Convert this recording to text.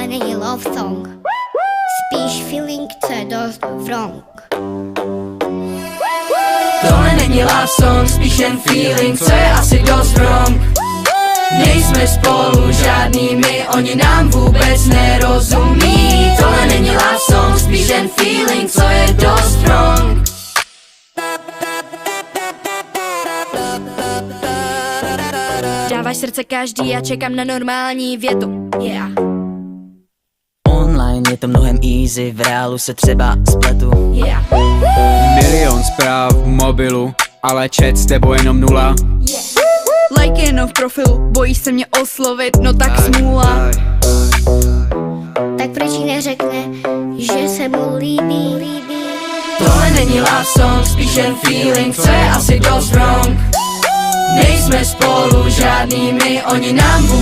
není love song, spíš feeling, co je dost wrong. Tohle není love song, spíš jen feeling, co je asi dost wrong. Nejsme spolu žádnými, oni nám vůbec nerozumí. Tohle není love song, spíš jen feeling, co je dost wrong. Dáváš srdce každý a čekám na normální větu, yeah. Online je to mnohem easy, v reálu se třeba spletu, Yeah. Milion zpráv v mobilu, ale chat s tebou jenom 0. Like jenom v profilu, bojíš se mě oslovit, no tak smůla. Tak proč jí neřekne, že se mu líbí? Tohle není love song, spíš jen feeling, co je asi dost wrong. Nejsme spolu žádnými, oni nám vůbec